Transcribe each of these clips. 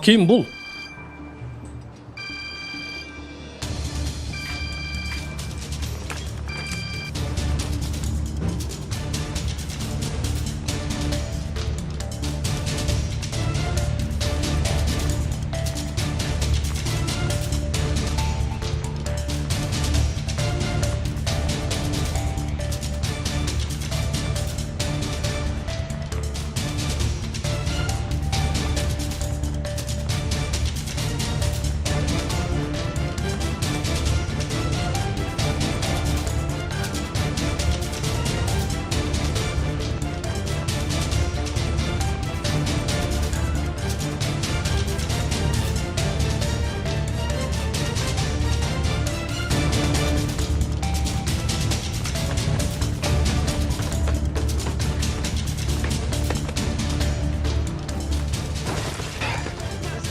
Kim bul?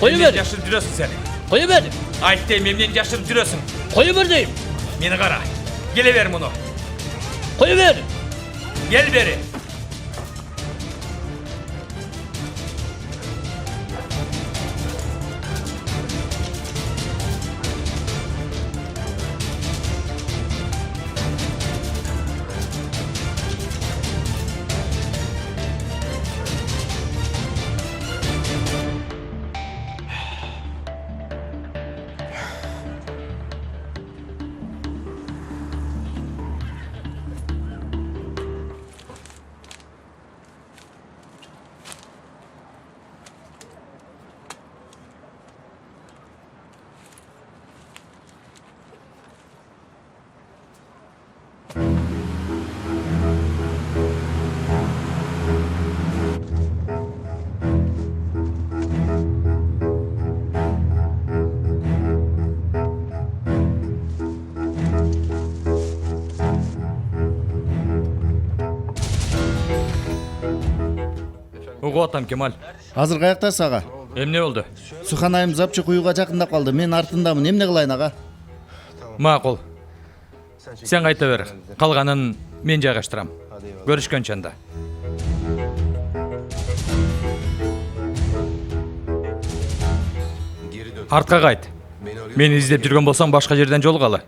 Koyuver. Yaşırıp duruyorsun sen. Koyuver. Ait değil, memnun yaşırıp duruyorsun. Koyuver deyim. Beni kara. Geliver bunu. Koyuver. Gel beri. Ugu atam Kemal. Азыр каяктасыз ага? Эмне oldu? Суханайым запчы куюуга жакындап калды. Мен артындамын. Эмне кылайын ага? Макул. Sen кайта бер. Калганын мен жайгаштырам. Көрүшкөнчө анда. Артка кайт. Мени издеп жүргөн болсоң башка жерден жолугалы.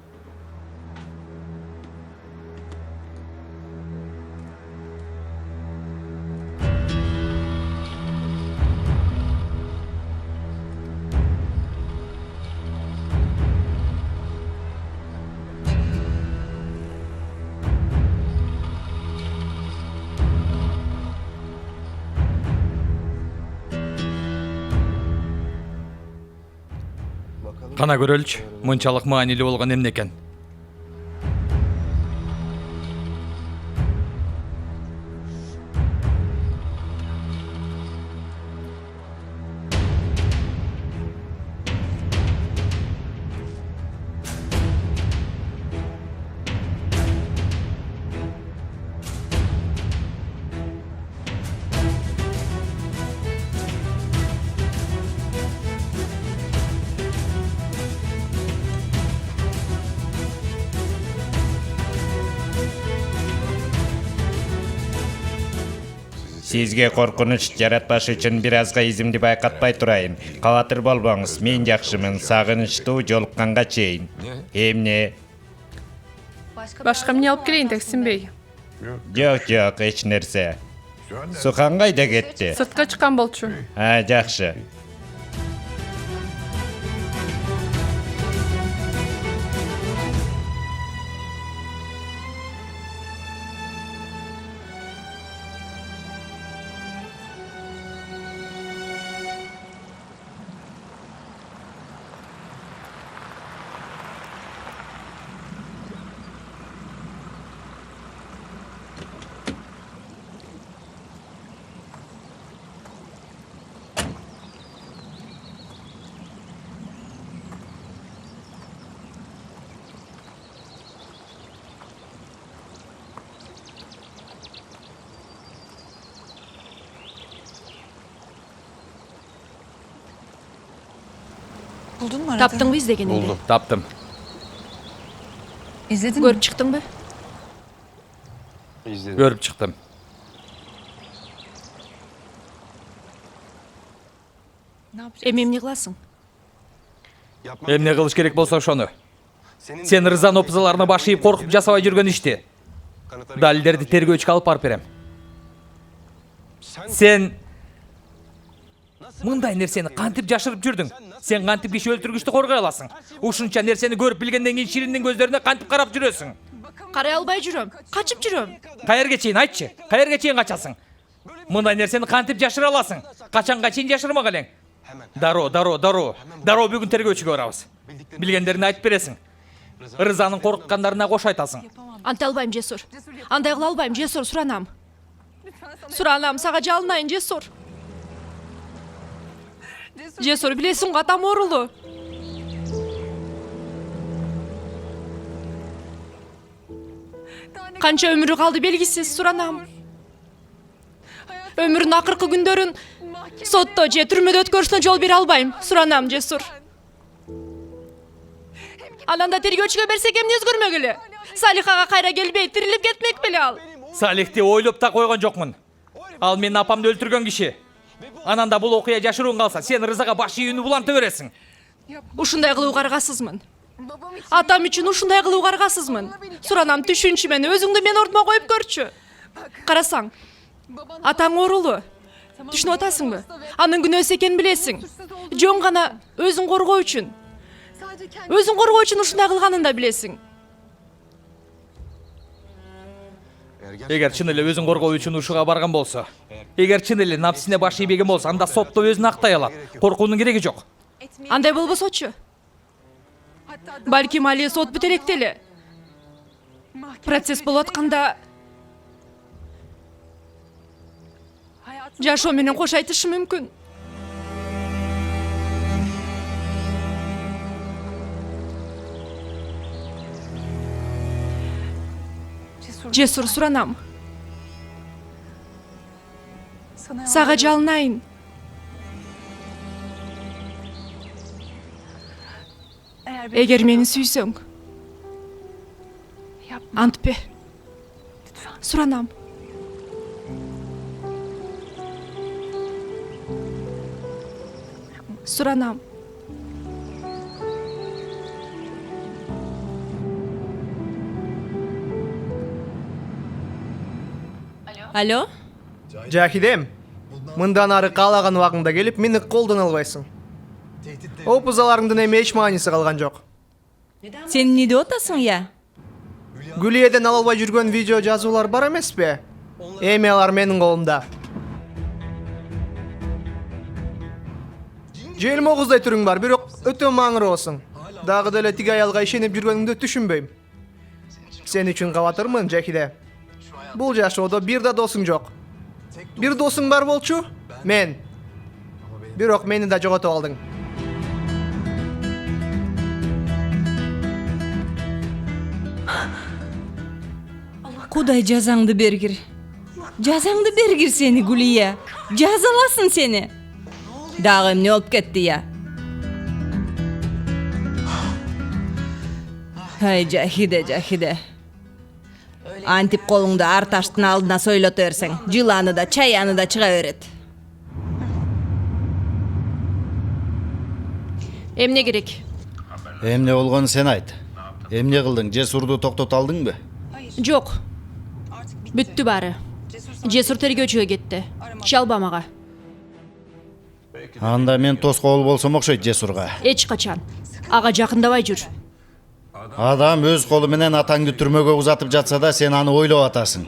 Кана көрөлүчү, мынчалык маанилүү болгон эмне экен? Сизге коркунуч жаратпаш үчүн бир азга изимди байкатпай турайын. Кабатыр болбоңуз, мен жакшымын, сагынычтуу жолукканга чейин. Эмне? Башка эмне алып келейин, Тексинбей? Жок, эч нерсе. Сухан кайда кетти? Сыртка чыккан болчу. Жакшы. Buldun mu aradın? Таптыңбы издегенинди? Buldum. Taptım. İzledin mi? Көрүп чыктыңбы? Görüp çıktım. Ne yapacağız? Эми эмне кыласың? Emne kılıç gerek bolsa şonu. Sen Rızan opuzalaryna başlayıp korkup jasabay жүргөн ишти. Далилдерди тергөөчүгө алып барып берем. Sen мындай нерсени кантип жашырып жүрдүң? Sen кантип киши өлтүргүчтү коргой аласың? Ушунча нерсени көрүп билгенден кийин Шириндин көздөрүнө кантип карап жүрөсүң? Карай албай жүрөм. Качып жүрөм. Каерге чейин айтчы? Каерге чейин качасың? Мындай нерсени кантип жашыра аласың? Качанга чейин жашырмак элең? Дароо бүгүн тергөөчүгө барабыз. Билгендерине айтып бересиң. Рызанын корккандарына кош айтасың. Анта албайм, Жесур. Андай кыла албайм, Жесур, суранам. Суранам, сага жалынайын, Жесур. Жесур, билесиң го атам оорулуу. Канча өмүрү калды белгисиз, суранам. Өмүрүнүн акыркы күндөрүн сотто же түрмөдө өткөрүшүнө жол бере албайм, суранам, Жесур. Анан да тергөөчүгө берсек эмне өзгөрмөк эле? Салихага кайра келбей, тирилип кетмек беле ал. Салихти ойлоп да койгон жокмун. Ал менин апамды өлтүргөн киши. Анан да бул окуя жашыруун калса, сен Рызага баш ийүүнү буланта бересиң. Ушундай кылууга аргасызмын. Атам үчүн ушундай кылууга аргасызмын. Суранам, түшүнчү мени, өзүңдү менин ордума коюп көрчү. Карасаң, атаң оорулуу. Түшүнүп атасыңбы? Анын күнөөсү экенин билесиң. Жөн гана өзүн коргоо үчүн. Өзүн коргоо үчүн ушундай кылганын да билесиң. Эгер чын эле өзүн коргоо үчүн ушуга барган болсо, эгер чын эле напсисине баш ийбеген болсо, анда сотто өзүн актай алат. Коркуунун кереги жок. Андай болбосочу. Балким али сот бүт электе эле. Процесс болуп атканда жашоо менен кош айтышы мүмкүн. Жесур, суранам. Сага жалынайын. Эгер мени сүйсөң, антпе. Суранам. Суранам. Алло? Жахидем, мындан ары каалаган убагыңда келип, мени колдон албайсың. Опузаларыңдын эми эч мааниси калган жок. Сен эмне деп атасың я? Гүлиеден ала албай жүргөн видео жазуулар бар эмеспи? Эми алар менин колумда. Желмогуздай түрүң бар, бирок өтө маңыроосуң. Дагы деле тиги аялга ишенип жүргөнүңдү түшүнбөйм. Сен үчүн кабатырмын, Жахиде. Бул жашоодо бир да досуң жок. Бир досуң бар болчу? Мен. Бирок мени да жоготуп алдың. Кудай жазаңды бергир. Жазаңды бергир сени, Гүлия. Жазаласын сени. Дагы эмне болуп кетти я? Ай, Жахиде. Антип колуңду ар таштын алдына сойлото берсең, жыланы да, чаяны да чыга берет. Эмне керек? Эмне болгонун сен айт. Эмне кылдың? Жесурду токтото алдыңбы? Жок. Бүттү бары. Жесур тергөөчүгө кетти. Чалба мага. Анда мен тоскоол болсом окшойт Жесурга. Эч качан. Ага жакындабай жүр. Адам өз колу менен атаңды түрмөгө узатып жатса да сен аны ойлоп атасың.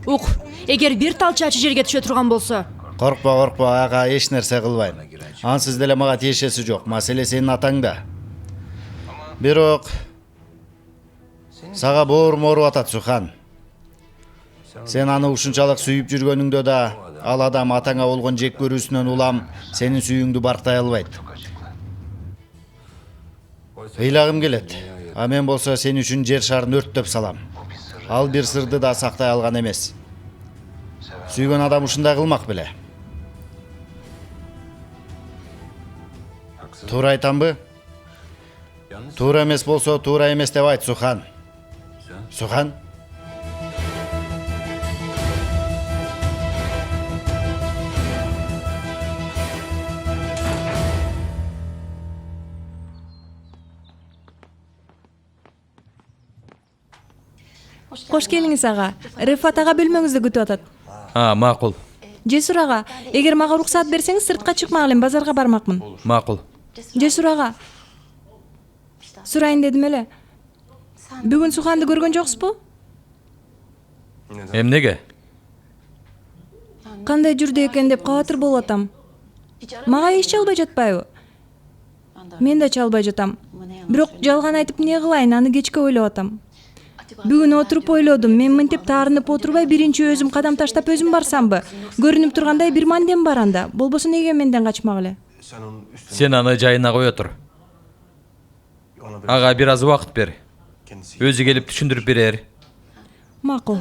Ук, эгер бир тал чачы жерге түшө турган болсо, Коркпа, ага, эч нерсе кылбайм. Ансыз деле мага тиешеси жок. Маселе сенин атаңда. Бирок сага боорум ооруп атат, Сухан. Сен аны ушунчалык сүйүп жүргөнүңдө да ал адам атаңа болгон жек көрүүсүнөн улам сенин сүйүүңдү барктай албайт. Ыйлагым келет. А мен болсо сен үчүн жер шарын өрттөп салам. Ал бир сырды да сактай алган эмес. Сүйгөн адам ушундай кылмак беле. Туура айтамбы? Туура эмес болсо туура эмес деп айт, Сухан. Сухан? Кош келиңиз ага. Рыфат ага бөлмөңүздө күтүп атат. Макул. Жесур ага, эгер мага уруксат берсеңиз сыртка чыкмак элем, базарга бармакмын. Макул. Жесур ага. Сурайын дедим эле. Бүгүн Суханды көргөн жоксузбу? Эмнеге? Кандай жүрдү экен деп кабатыр болуп атам. Мага эч чалбай жатпайбы? Мен да чалбай жатам. Бирок жалган айтып эмне кылайын, аны кечке ойлоп атам. Бүгүн отуруп ойлодум, мен мынтип таарынып отурбай биринчи өзүм кадам таштап өзүм барсамбы? Көрүнүп тургандай бир мандем бар анда. Болбосо неге менден качмак эле? Сен аны жайына кое тур. Ага бир аз убакыт бер. Өзү келип түшүндүрүп берер. Макул.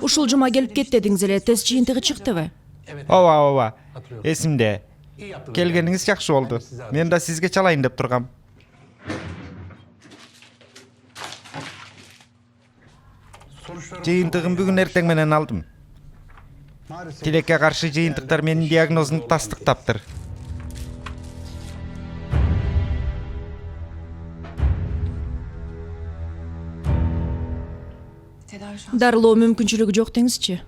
ушул жума келип кет дедиңиз эле, тест жыйынтыгы чыктыбы? Ооба. Эсимде. Келгениңиз жакшы болду. Мен да сизге чалайын деп тургам. Жыйынтыгын бүгүн эртең менен алдым. Тилекке каршы жыйынтыктар менин диагнозумду тастыктаптыр. Дарылоо мүмкүнчүлүгү жок деңизчи.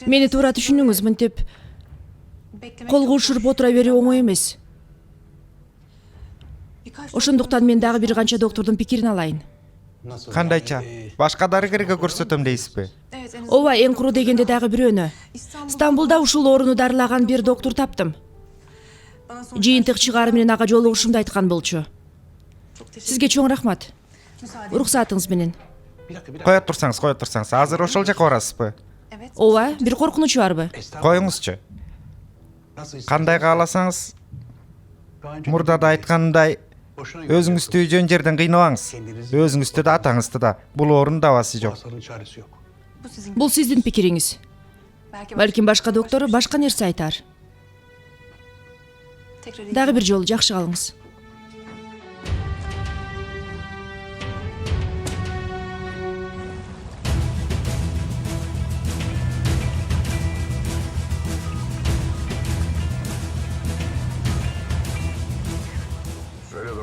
Мени туура түшүнүңүз, мынтип колго ушуруп отура берүү оңой эмес. Ошондуктан мен дагы бир канча доктордун пикирин алайын. Кандайча? Башка дарыгерге көрсөтөм дейсизби? Ооба, эң куру дегенде дагы бирөөнү. Стамбулда ушул ооруну дарылаган бир доктор таптым. Жыйынтык чыгары менен ага жолугушумду айткан болчу. Сизге чоң рахмат. Уруксатыңыз менен. Кое турсаңыз. Азыр ошол жака барасызбы? Ооба, бир коркунучу барбы? Коюңузчу. Кандай кааласаңыз, мурдада айтканымдай, өзүңүздү жөн жерден кыйнабаңыз. Өзүңүздү да атаңызды да. Бул оорунун дабасы жок. Бул сиздин пикириңиз. Балким башка доктору башка нерсе айтар. Дагы бир жолу жакшы калыңыз.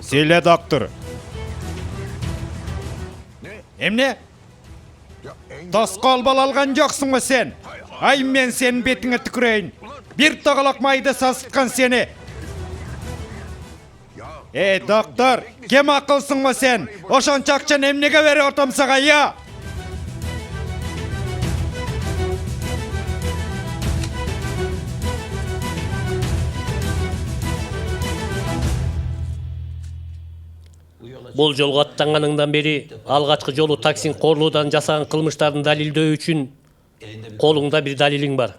Сөйле, доктор. Эмне? Тоскоол боло алган жоксуңбу сен? Ай, мен сенин бетиңе түкүрөйүн. Бир тоголок майды сасыткан сени. Доктор, кем акылсыңбы сен? Ошончо акчаны эмнеге берип атам сага, я? Бул жолго аттанганыңдан бери алгачкы жолу таксиң корлуудан жасаган кылмыштарын далилдөө үчүн колуңда бир далилиң бар.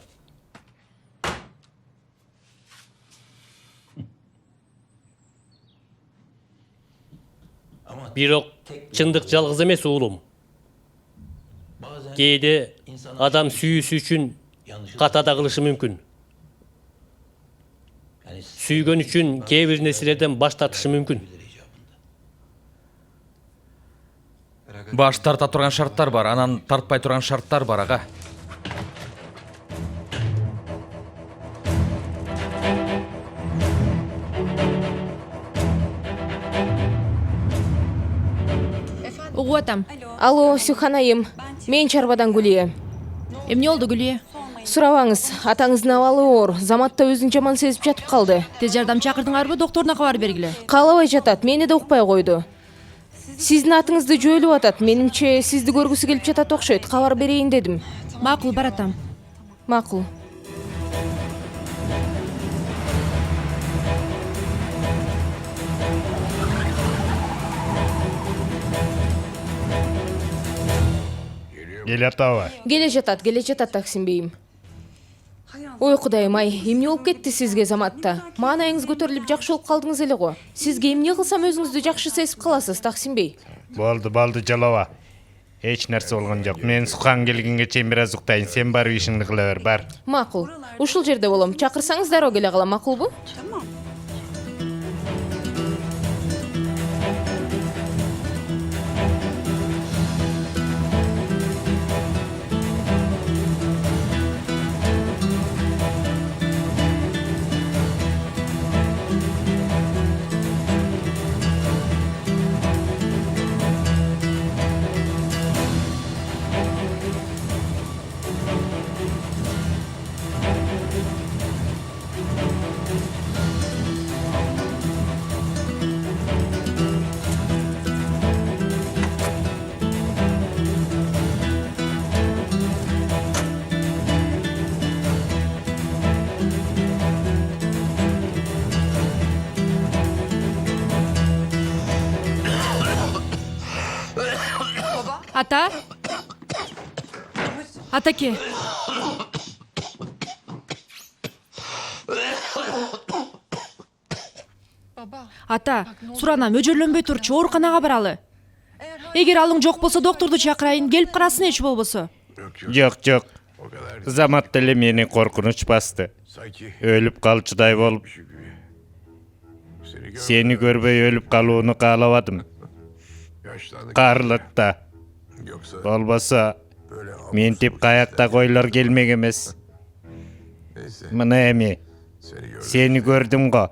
Бирок чындык жалгыз эмес уулум. Кээде адам сүйүүсү үчүн ката да кылышы мүмкүн. Сүйгөн үчүн кээ бир нерселерден баш тартышы мүмкүн. Баш тарта турган шарттар бар, анан тартпай турган шарттар бар, ага. Угуп атам. Алло, Сюхан айым. Мен чарбадан Гүлия. Эмне болду Гүлия? Сурабаңыз, атаңыздын абалы оор. Заматта өзүн жаман сезип жатып калды. Тез жардам чакырдыңарбы, докторуна кабар бергиле. Каалабай жатат, мени да укпай койду. Сиздин атыңызды жөөлүп атат. Менимче сизди көргүсү келип жатат окшойт. Кабар берейин дедим. Макул, баратам. Макул. Келе жатат Таксим бейим. Ой кудайым ай, эмне болуп кетти сизге Заматта? Маанайыңыз көтөрүлүп жакшы болуп калдыңыз эле го. Сизге эмне кылсам өзүңүздү жакшы сезип каласыз, Таксим бей? Болду, жалаба. Эч нерсе болгон жок. Мен Сухан келгенге чейин бир аз уктайын. Сен барып ишиңди кыла бер, бар. Макул. Ушул жерде болом. Чакырсаңыз дароо келе калам, макулбу? Ата? Атаке. Ата, суранам, өжөрлөнбөй турчу, ооруканага баралы. Эгер алың жок болсо докторду чакырайын, келип карасын эч болбосо. Жок. Замат деле мени коркунуч басты. Өлүп калчудай болуп. Сени көрбөй өлүп калууну каалабадым. Карылат да. Болбосо ментип каякта койлор келмек эмес. Мына эми сени көрдүм го.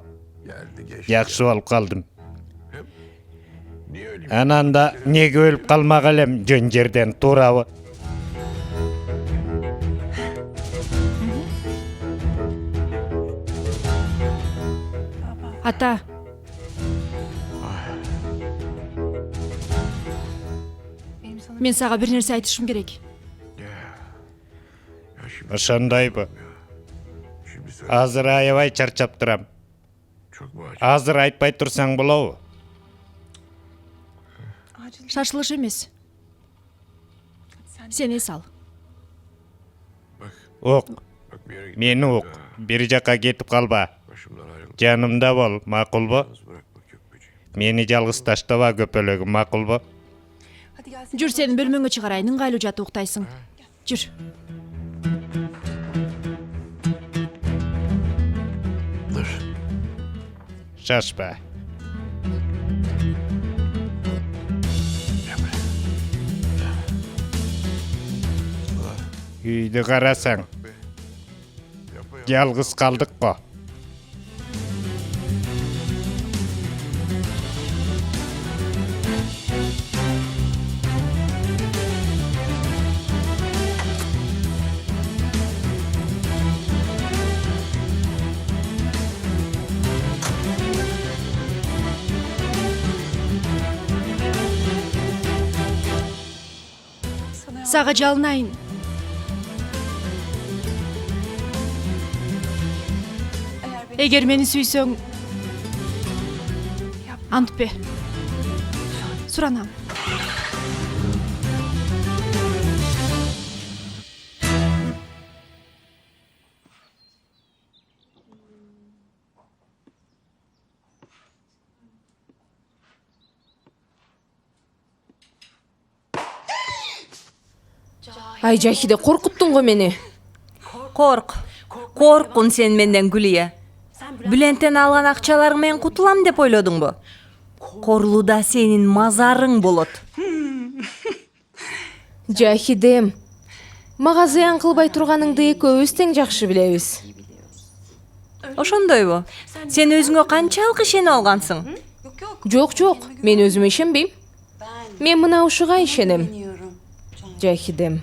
Жакшы болуп калдым. Анан да неге өлүп калмак элем жөн жерден, туурабы? Ата. Мен сага бир нерсе айтышым керек. Ошондойбу? Азыр аябай чарчап турам. Азыр айтпай турсаң болобу? Шашылыш эмес. Сен эс ал. Ук. Мени ук. Бир жака кетип калба. Жанымда бол, макулбу? Мени жалгыз таштаба көпөлөгүм, макулбу? Жүр, сени бөлмөңө чыгарайын, ыңгайлуу жатып уктайсың. Жүр. Шашпа. Үйдү карасаң, жалгыз калдык го. Сага жалынайын. Эгер мени сүйсөң, антпе. Суранам. Ай Жахиде, коркуттуң го мени. Коркун сен менден, Гүлия. Бүленттен алган акчаларың менен кутулам деп ойлодуңбу? Корлуда сенин мазарың болот. Жахидем, мага зыян кылбай турганыңды экөөбүз тең жакшы билебиз. Ошондойбу? Сен өзүңө канчалык ишенип алгансың? Жок, мен өзүмө ишенбейм. Мен мына ушуга ишенем. Жахидем.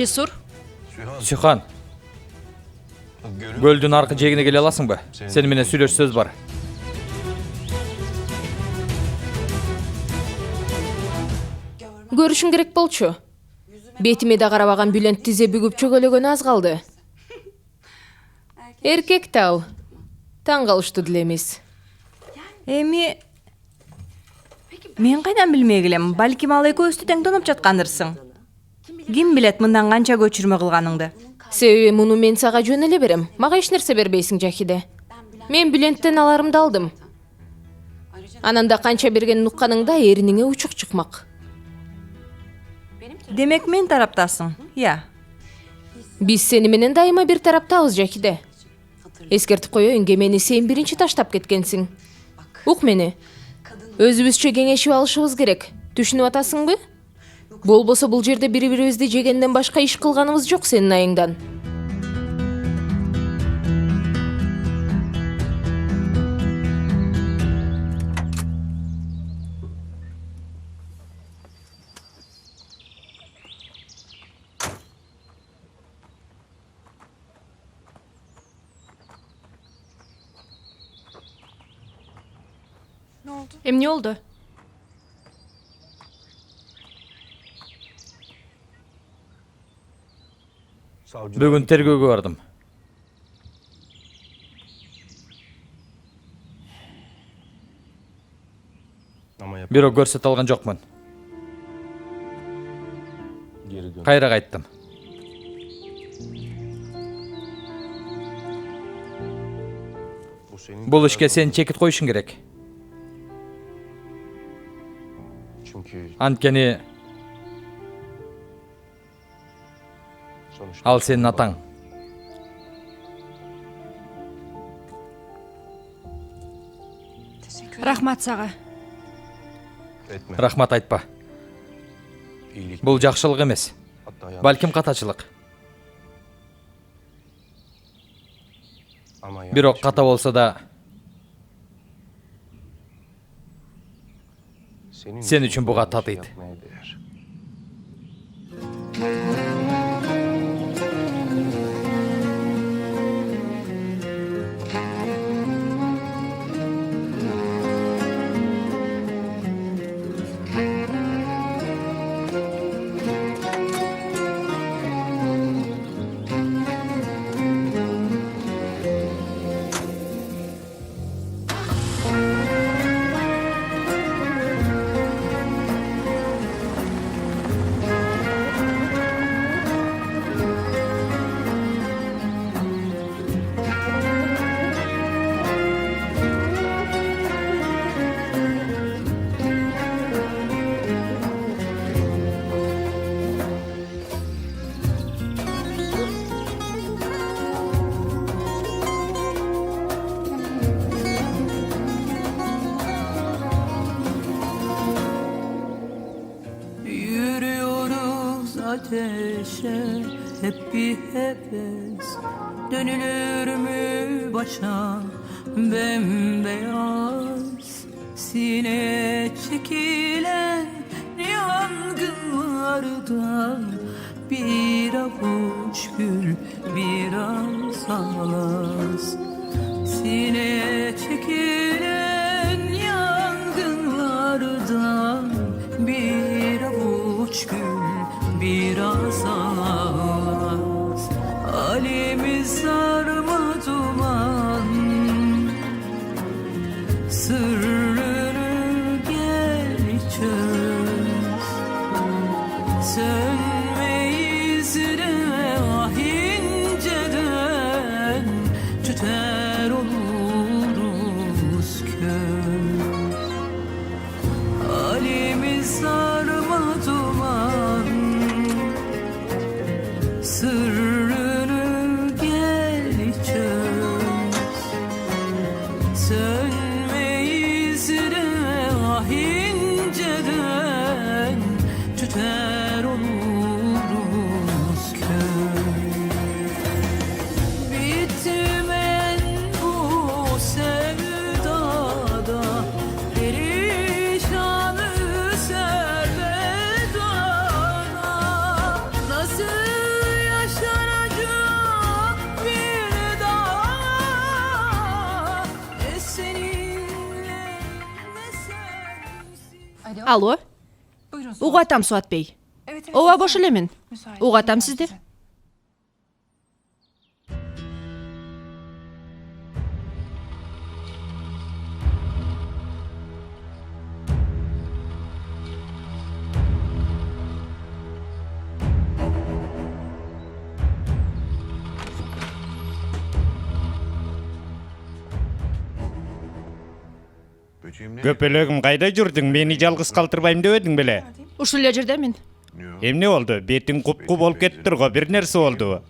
Жесур, Сүйхан. Көлдүн аркы жегине келе аласыңбы? Сени менен сүйлөш сөз бар. Көрүшүң керек болчу. Бетиме да карабаган Бүлент тизе бүгүп чөгөлөгөнү аз калды. Эркек тау. Таң калыштуу дилемиз. Эми мен кайдан билмей келем, балким ал экөөбүздү тең тоноп жаткандырсың. Ким билет мындан канча көчүрмө кылганыңды? Себеби муну мен сага жөн эле берем. Мага эч нерсе бербейсиң, Жахиде. Мен Бүленттен аларымды алдым. Ананда канча бергенин укканыңда эриниңе учук чыкмак. Демек мен тараптасың, я? Биз сени менен дайыма бир тараптабыз, Жахиде. Эскертип коеюн, кемени сен биринчи таштап кеткенсиң. Ук мени. Өзүбүзчө кеңешип алышыбыз керек. Түшүнүп атасыңбы? Болбосо бул жерде бири-бирибизди жегенден башка иш кылганыбыз жок сенин айыңдан. эмне болду? Бүгүн тергөөгө бардым. Бирок көрсөтө алган жокмун. Кайра кайттым. Бул ишке сен чекит коюшуң керек. Анткени ал сенин атаң. Рахмат сага. Рахмат айтпа. Бул жакшылык эмес. Балким катачылык. Бирок ката болсо да сен үчүн буга татыйт. ateşe hep bir heves. Dönülür mü başa bembeyaz, sineye çekilen yangınlardan bir avuç gül biraz ağlas. Sineye çekilen yangınlardan bir avuç gül biraz ağlas. Alemi sarma duman, sırrını gel çöz. Sönmeyizine ah inceden tüter oluruz köz. Alemi sarma duman, sırrını gel çöz. Sönmeyizine ah inceden tüter oluruz köy. Bitmeyen bu sevdada perişanı servedana. Nasıl yaşanacak bir daha, ne seninle ne sensiz. Alo, Buyurun. uğatam Suat Bey. Evet, evet. Ova boş elemin. Müsait. Uğatam sizde. Köpelögüm kayda жүрдүң, meni жалгыз калтырбайм деп эдиң беле. Ушул эле жердемин. Эмне болду? Бетиң купку болуп кеттир го, бир нерсе болду.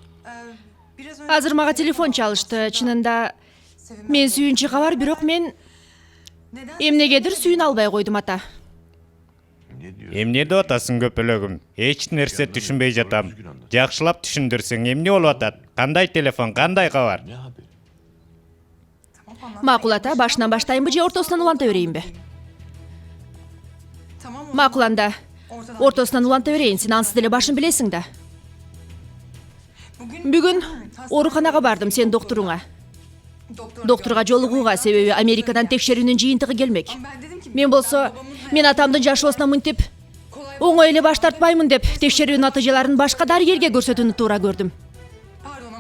Азыр мага телефон чалышты. Чынында мен сүйүнчү кабар, бирок мен эмнегедир сүйүн албай койдум ата. Эмне деп атасың көпөлөгүм? Эч нерсе түшүнбөй жатам. Жакшылап түшүндүрсөң, эмне болуп атат? Кандай телефон, кандай кабар? Макул ата, башынан баштайынбы же ортосунан уланта берейинби? Макул анда. Ортосунан уланта берейин, сен ансыз деле башын билесиң да. Бүгүн ооруканага бардым сен доктуруңа. Доктурга жолугууга, себеби Америкадан текшерүүнүн жыйынтыгы келмек. Мен болсо, мен атамдын жашоосуна мынтип оңой эле баш тартпаймын деп текшерүү натыйжаларын башка дарыгерге көрсөтүүнү туура көрдүм.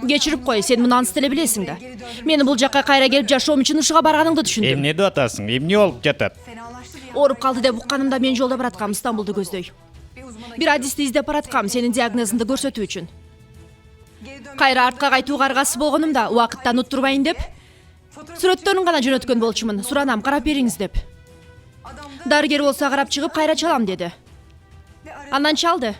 Кечирип кой, сен муну ансыз деле билесиң да. Мени бул жакка кайра келип жашоом үчүн ушуга барганыңды түшүндүм. Эмне деп атасың? Эмне болуп жатат? Ооруп калды деп укканымда мен жолдо бараткам Стамбулду көздөй. Бир адисти издеп бараткам сенин диагнозуңду көрсөтүү үчүн. Кайра артка кайтууга аргасыз болгонумда убакыттан уттурбайын деп сүрөттөрүн гана жөнөткөн болчумун. Суранам, карап бериңиз деп. Дарыгер болсо карап чыгып кайра чалам деди. Андан чалды.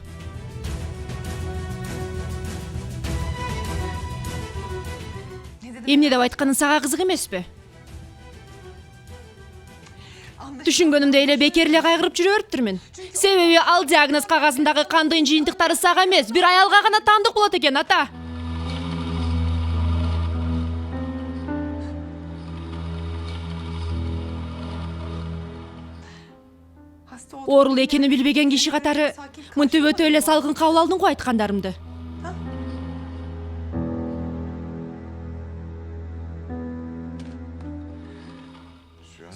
Эмне деп айтканын сага кызык эмеспи? Түшүнгөнүмдөй эле бекер эле кайгырып жүрө бериптирмин. Себеби ал диагноз кагазындагы кандын жыйынтыктары сага эмес, бир аялга гана таандык болот экен, ата. Оорулуу экенин билбеген киши катары мынтип өтө эле салкын кабыл алдың го айткандарымды.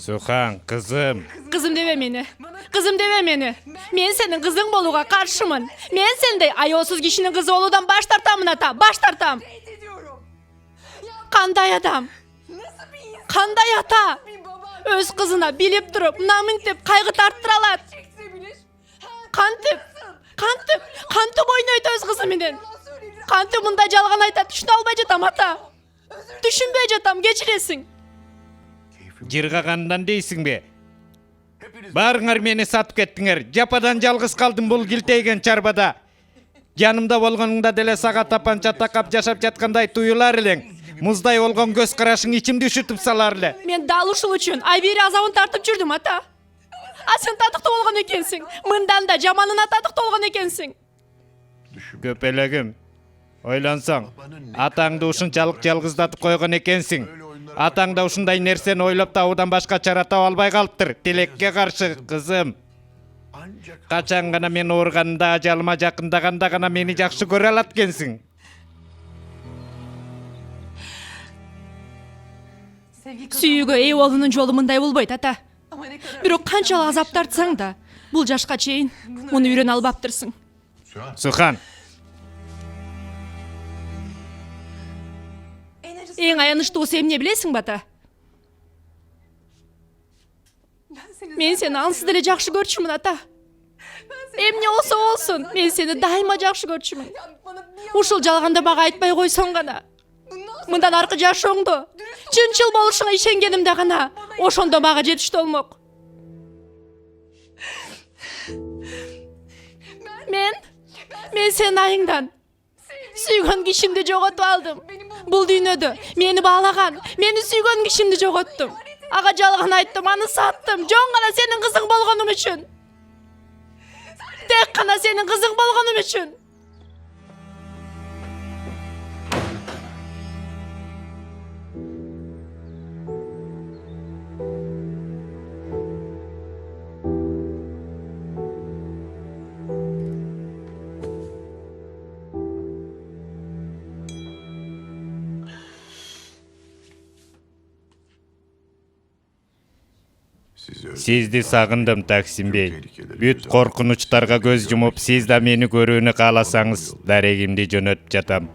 Сухан, кызым. Кызым дебе мени. Кызым дебе мени. Мен сенин кызың болууга каршымын. Мен сендей аёсуз кишинин кызы болуудан баш тартамын, ата, баш тартам. Кандай адам? Кандай ата? Өз кызына билип туруп, намынтип кайгы тарттыра алат. Кантип ойнойт өз кызы менен. Кантип мындай жалган айтат, түшүнө албай жатам, ата. Түшүнбөй жатам, кечиресиң. Жыргагандан дейсиң бе? Барыңар мени сатып кеттиңер. Жападан жалгыз калдым бул килтейген чарбада. Жанымда болгонуңда деле сага тапанча такап жашап жаткандай туюлар элең. Муздай болгон көз карашың ичимди ушутуп салар эле. Мен дал ушул үчүн айбери азабын тартып жүрдүм, ата. А сен татыктуу болгон экенсиң. Мындан да жаманына татыктуу болгон экенсиң. Көпелегим, ойлансаң, атаңды ушунчалык жалгыздатып койгон экенсиң. Атаң да ушундай нерсени ойлоп табуудан башка чара таба албай калыптыр. Тилекке каршы, кызым. Качан гана мен ооруганда, ажалыма жакындаганда гана мени жакшы көрө алат экенсиң. Сүйүүгө ээ болуунун жолу мындай болбойт ата. Бирок канчалык азап тартсаң да, бул жашка чейин муну үйрөнө албаптырсың. Сухан, Эң аянычтуусу эмне билесиң ата? Мен сени ансыз деле жакшы көрчүмүн ата. Эмне болсо болсун, мен сени дайыма жакшы көрчүмүн. Ушул жалганда мага айтпай койсоң гана, мындан аркы жашооңдо чынчыл болушуңа ишенгенимде гана ошондо мага жетиштүү болмок. Мен сенин айыңдан сүйгөн кишимди жоготуп алдым. Бул дүйнөдө мени баалаган, мени сүйгөн кишимди жоготтум. Ага жалган айттым, аны саттым. Жон гана сенин кызың болгонум үчүн. Тек гана сенин кызың болгонум үчүн. сизди сагындым Таксимбей. Бүт коркунучтарга көз жумуп, сиз да мени көрүүнү кааласаңыз, дарегимди жөнөтүп жатам.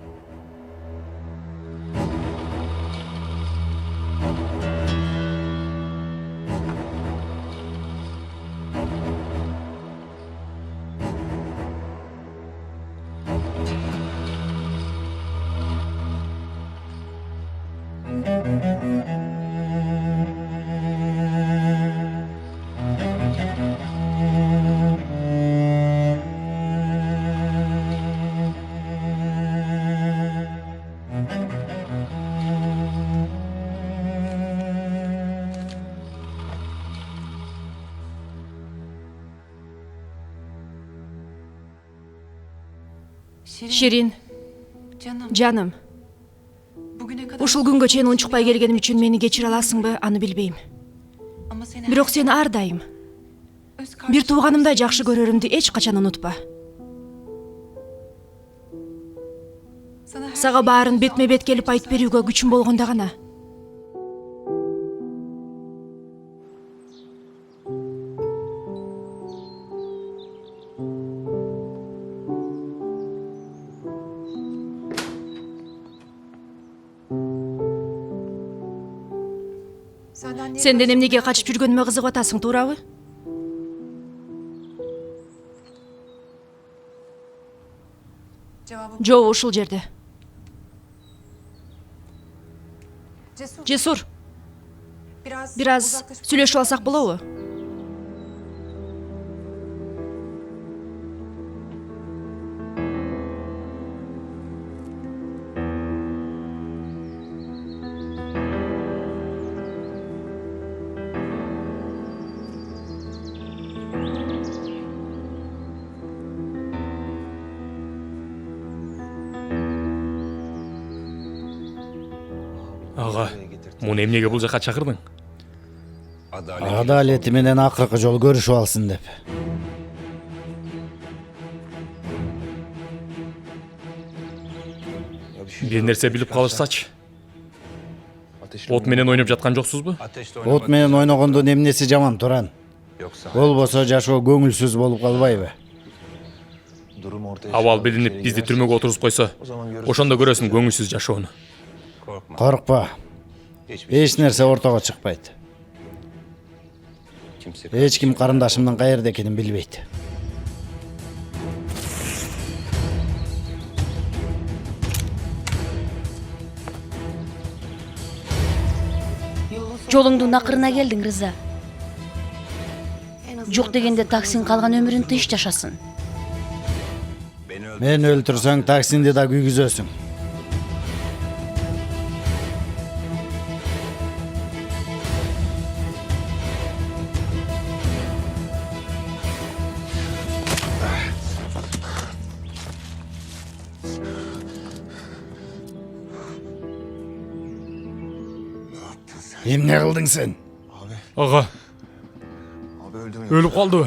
Ширин, жаным. Ушул күнгө чейин унчукпай келгеним үчүн мени кечире аласыңбы, аны билбейм. Бирок сени ар дайым бир тууганымдай жакшы көрөрүмдү эч качан унутпа. Сага баарын бетме бет келип айтып берүүгө күчүм болгондо гана. Сенден эмнеге качып жүргөнүмө кызыгып атасың, туурабы? Жообу ушул жерде. Жесур, бир аз сүйлөшүп алсак болобу? Ага, муну эмнеге бул жака чакырдың? Адалети менен акыркы жолу көрүшүп алсын деп. Бир нерсе билип калышсачы. От менен ойноп жаткан жоксузбу? От менен ойногондун эмнеси жаман, Туран? Болбосо жашоо көңүлсүз болуп калбайбы? Абал билинип бизди түрмөгө отурузуп койсо, ошондо көрөсүң көңүлсүз жашоону. Коркпа. Эч нерсе ортого чыкпайт. Эч ким карындашымдын каерде экенин билбейт. Жолуңдун акырына келдиң, Рыза. Жок дегенде Таксин калган өмүрүн тынч жашасын. Мен өлтүрсөң, Таксинди да күйгүзөсүң. Эмне кылдың сен? Ага. Өлүп калды.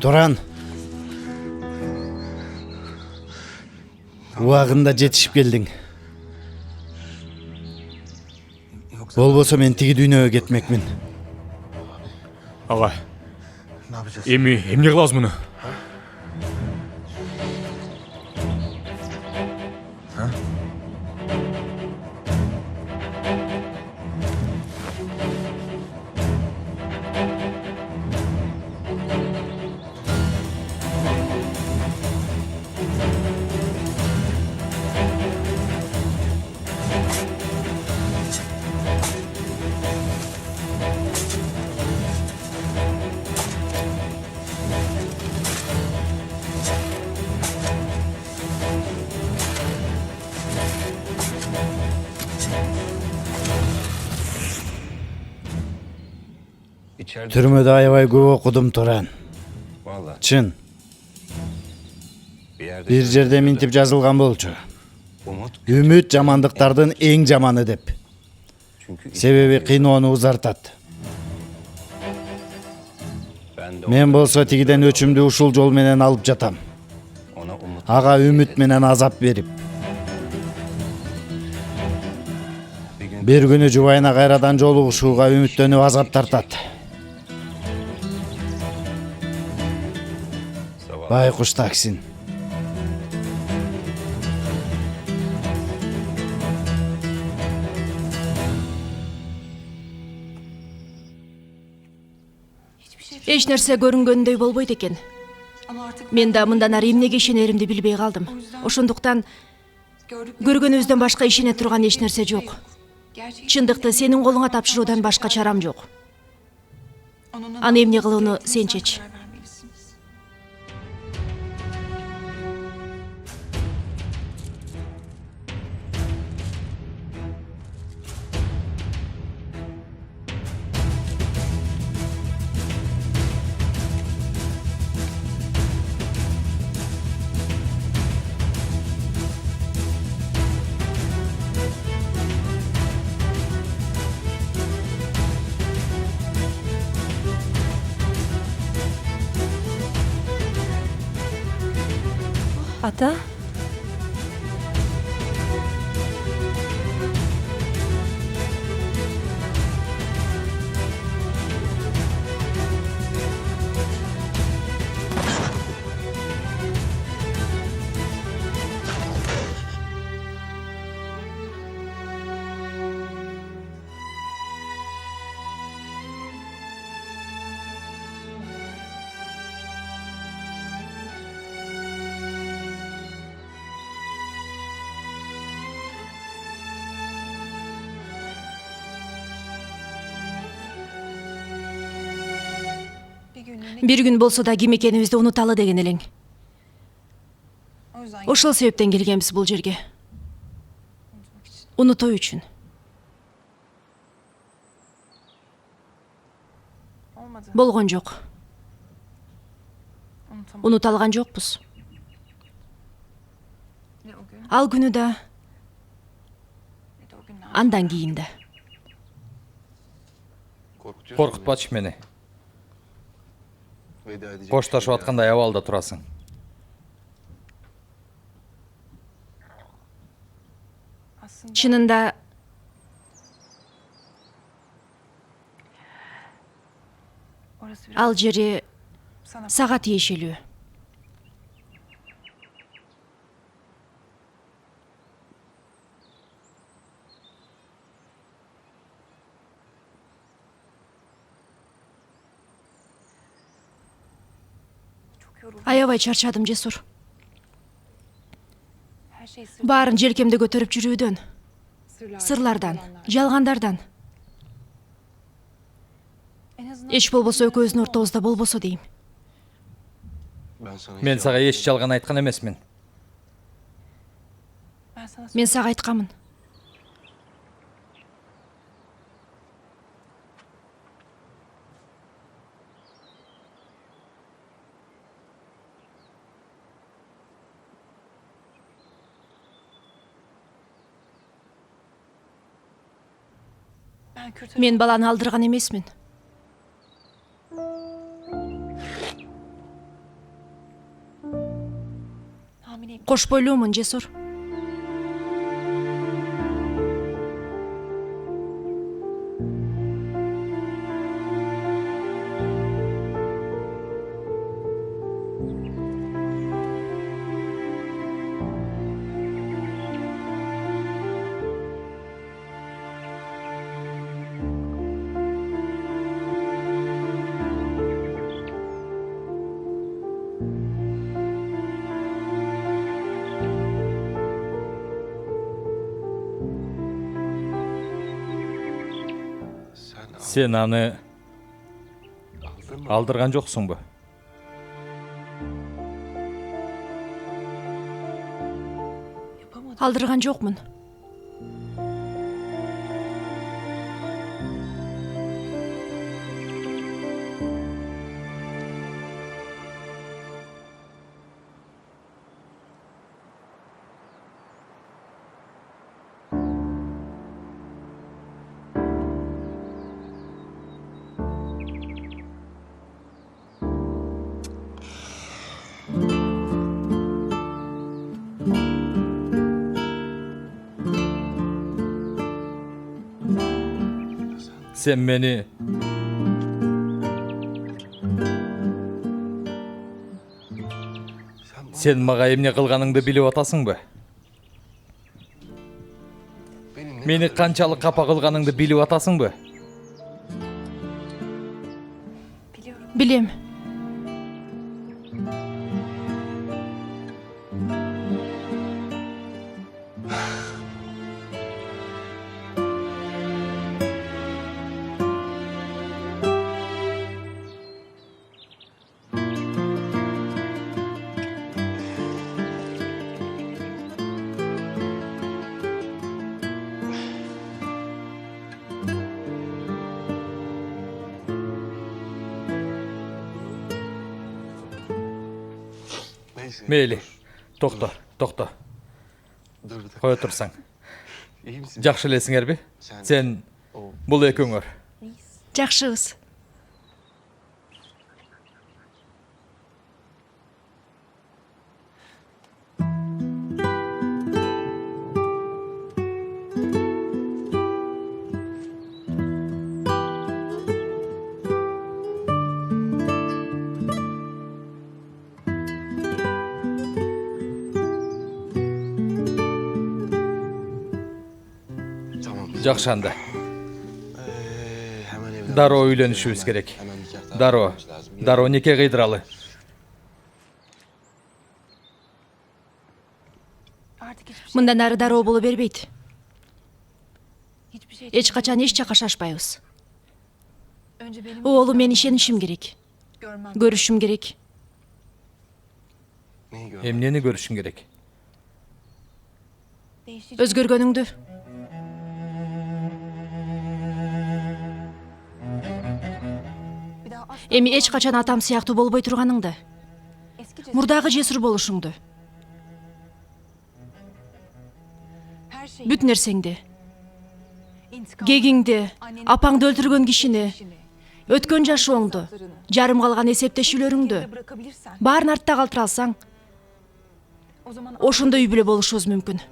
Туран. Убагында жетишип келдиң. Болбосо мен тиги дүйнөгө кетмекмин. Ага. Эмне кылабыз муну? Түрмөдө аябай көп окудум, Туран. Чын. Бир жерде минтип жазылган болчу. Үмүт жамандыктардын эң жаманы деп. Себеби кыйноону узартат. Мен болсо тигиден өчүмдү ушул жол менен алып жатам. Ага үмүт менен азап берип. Бир күнү жубайына кайрадан жолугушууга үмүттөнүп азап тартат. Байкуш таксин. Эч нерсе көрүнгөндөй болбойт экен. Мен да мындан ары эмнеге ишенеримди билбей калдым. Ошондуктан көргөнүбүздөн башка ишене турган эч нерсе жок. Чындыкты сенин колуңа тапшыруудан башка чарам жок. Аны эмне кылууну сен чеч. Ата? Бир күн болсо да ким экенибизди унуталы деген элең. Ошол себептен келгенбиз бул жерге. Унутуу үчүн. Болгон жок. Унута алган жокпуз. Ал күнү да, андан кийин да. Коркутпачы мени. Кошташып аткандай абалда турасың. Чынында ал жери сага тиешелүү. Аябай чарчадым, Жесур. Баарын желкемде көтөрүп жүрүүдөн, сырлардан, жалгандардан. Эч болбосо экөөбүздүн ортобузда болбосо дейм. Мен сага эч жалган айткан эмесмин. Мен сага айтканмын. Мен баланы алдырган эмесмин. Кош бойлуумун, Жесур. Sen аны алдырган жоксуңбу? Алдырган жокмун. Sen meni Sen мага эмне кылганыңды билип атасыңбы? Мени канчалык капа кылганыңды билип атасыңбы? Билем. Meyli. Tokta. Koya tursaң. Жакшы элесиңерби? Sen бул экөөңөр. Жакшыбыз. Жакшы анда. Дароо үйлөнүшүбүз керек. Дароо неке кыйдыралы. Мындан ары дароо боло бербейт. Эч качан эч жакка шашпайбыз. Оолум мен ишенишим керек. Көрүшүм керек. Эмнени көрүшүң керек? Өзгөргөнүңдү. Эми эч качан атам сыяктуу болбой турганыңды. Мурдагы жесур болушуңду. Бүт нерсеңди. Кегиңди, апаңды өлтүргөн кишини, өткөн жашооңду, жарым калган эсептешүүлөрүңдү баарын артта калтыра алсаң, ошондо үй бүлө болушубуз мүмкүн.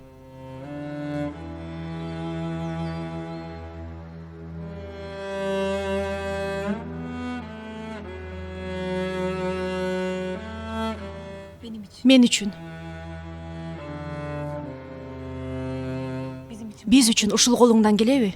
Мен үчүн. Биз үчүн ушул колуңдан келеби?